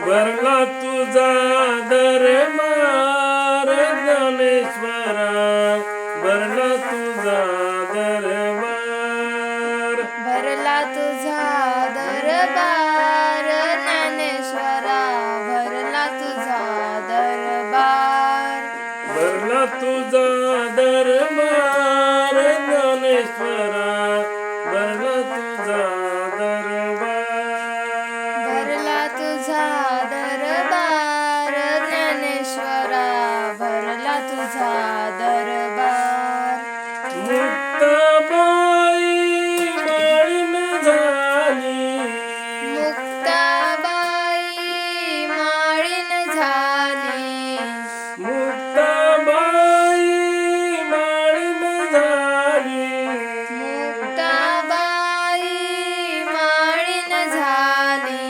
भरला तुझा दरबार ज्ञानेश्वरा, भरला तुझा दरबार. भरला तुझा दरबार ज्ञानेश्वरा, भरला तुझा दरबार. भरला तुझा दरबार ज्ञानेश्वरा, भरला तुझा दरबार. भरला तुझा दरबार ज्ञानेश्वरा, भरला तुझा दरबार. मुक्ताबाई माळीन झाली, मुक्ताबाई माळीन झाली, मुक्ताबाई माळीन झाली. मुक्ताबाई माळीन झाली.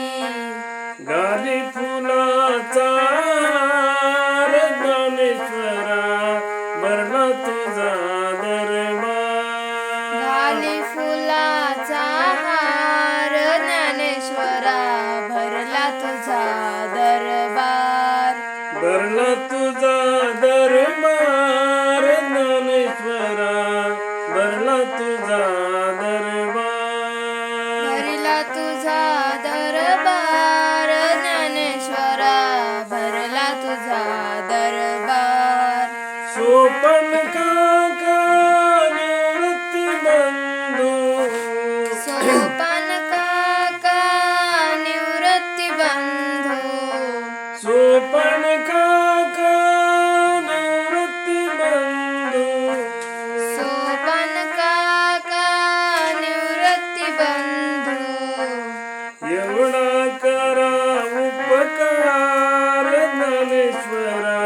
गाली फुलाचा हार ज्ञानेश्वरा, भरला तुझा दरबार. घाली फुलाचा हार ज्ञानेश्वरा, भरला तुझा दरबार. भरला तुझा दरबार ज्ञानेश्वरा, भरला तुझा दरबार. भरला तुझा दरबार ज्ञानेश्वरा, भरला तुझा दरबार. सोपन काका निवृत्ती बंधू, सोपान काका निवृत्ती बंधू, सोपन काका निवृत्ती बंधू. सोपान काका निवृत्ती बंधू. एवढा करा उपकार ज्ञानेश्वरा,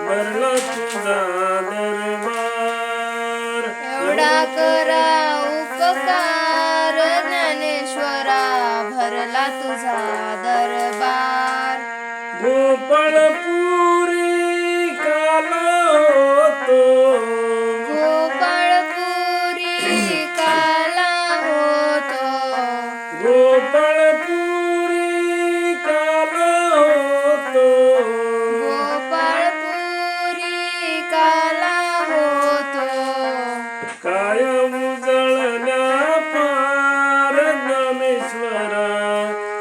भरला तुझा दरबार. एवढा करा उपकार ज्ञानेश्वरा, भरला तुझा दरबार. गोपाळपुरी काला होतो, गोपाळपुरी काला होतो, गोपाळपुरी काला होतो. गोपाळपुरी काला होतो. काय उजळल्या पार ज्ञानेश्वरा,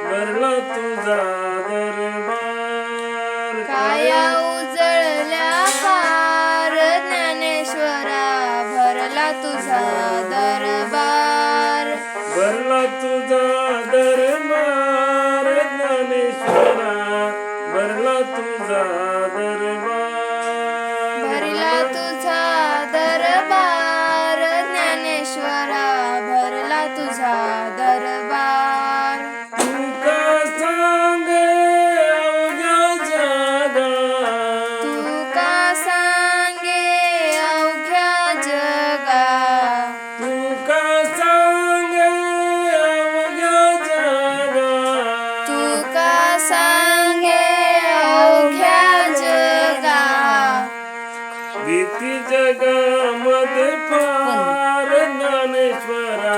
भरला तुझा दरबार. काया उजळल्या पार ज्ञानेश्वरा, भरला तुझा दरबार. भरला तुझा दरबार ज्ञानेश्वरा, भरला तुझा दरबार. भरला तुझा दरबार ज्ञानेश्वरा, भरला तुझा दरबार. तुका सांगे अवघ्या जगा, तुका सांगे अवघ्या जगा, तुका सांगे अवघ्या जगा. तुका सांगे अवघ्या जगा. भीती जगामध्ये फार ज्ञानेश्वरा,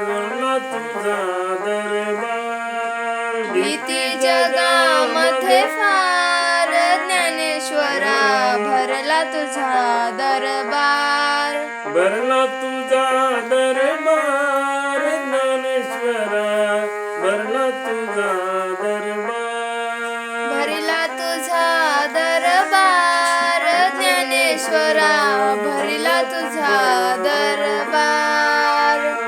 भरला तुझा दरबार. भीती जगामध्ये फार ज्ञानेश्वरा, भरला तुझा दरबार. भरला तुझा दरबार ज्ञानेश्वरा, भरला तुझा दरबार. भरला तुझा दरबार ज्ञानेश्वरा, भरला तुझा दरबार.